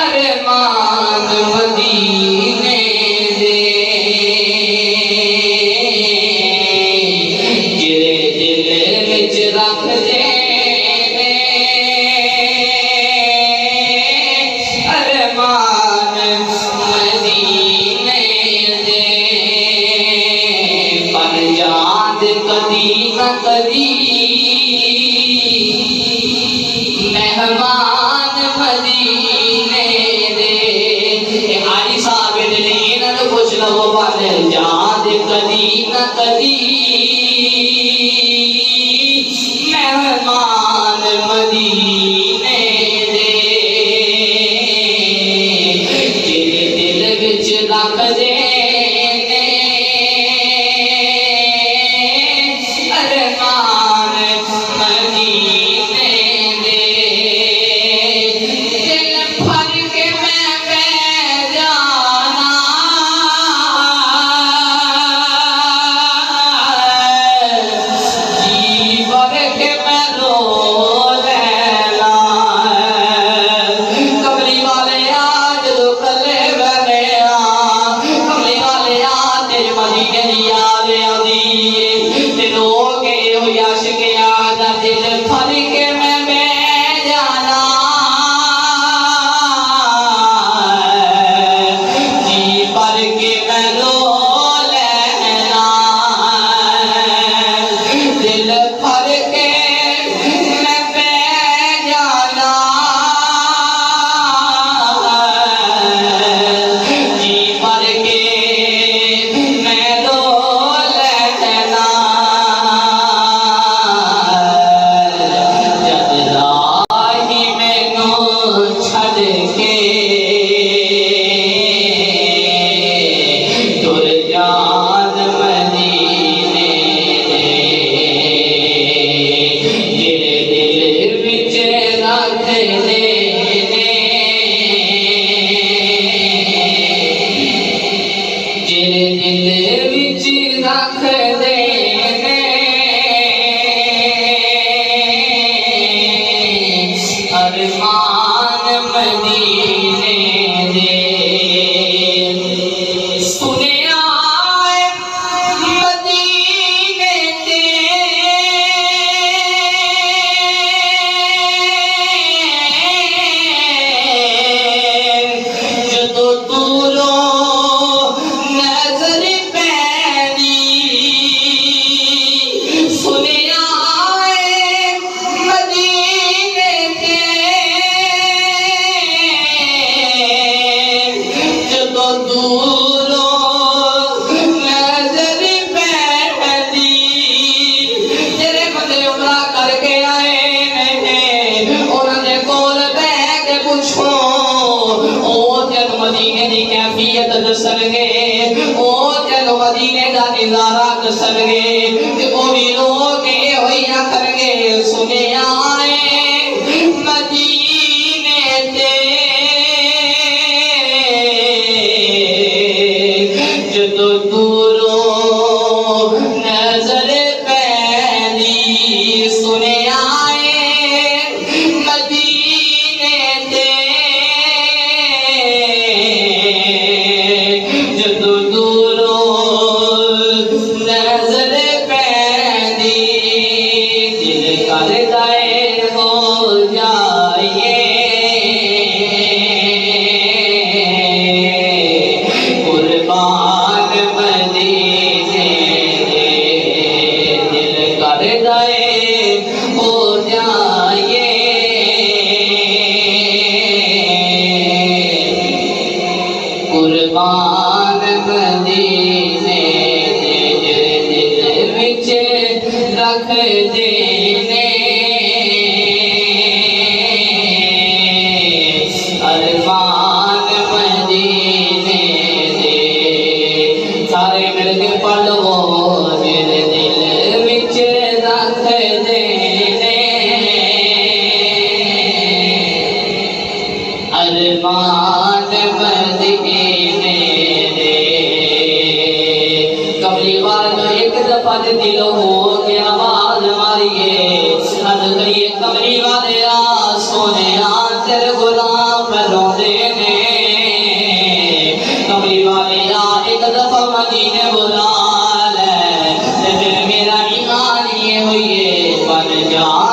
अरमान मदीने दे जिरे दिल विच रख दे अरमान मदीने दे पर याद कदी न कदी मेहमान मदीने दे हाजी साहब ने इन्होंने कुछ ना वो बात याद कदी न कदी मेहमान मदीने दे जिरे दिल विच रख दे अरमान मदीने दे दिल भर के मैं जाना जी भर के मैं रो लेना कमली वाले आज तो कले बने कमली वाले आज तेरे मदीने की याद आती दिलों के हो यश के याद दिल भर के मैं जाना जी भर के मैं रो लेना दिल भर के मैं जाना जी भर के मैं रो लेना जद राही मैनू छड़ के तुर जान मदीने दे जिरे दिल विच रख दे जिरे दिल विच रख दे अरमान मदीने दे सुने आए मदीने दे जदों दूरों नजर पैनी सुने आए मदीने दे जदों दूरों नजर पैनी तेरे बंदे उमरा करके आए ने उन्होंने कोल बैठ के पूछो ओ तेन मदीने की कैफियत दसणगे ओ तेन मदीने का नजारा दसणगे वो भी रो के होई आखणगे सुने आए मदीने ते जदों दूरों नजर पैनी सुने आए मदीने ते जदों दूरों नजर पैनी दिल करदा है हो जाइए कुर्बान मदीने दे दिल करदा है हो जाइए कुर्बान मदीने दे दिल विच रख देने अरमान मदीने दे सारे मिलके पढ़ लो दिल दिल विच रख देने अरमान मदीने दे कमली वाला एक दफा दिल हो गया आवाज मारिए कमली वाले आ सोने तेरे गुलाम रोंदे ने मदीने बुला ले, ते फिर मेरा ईमान ये हुई बन जा।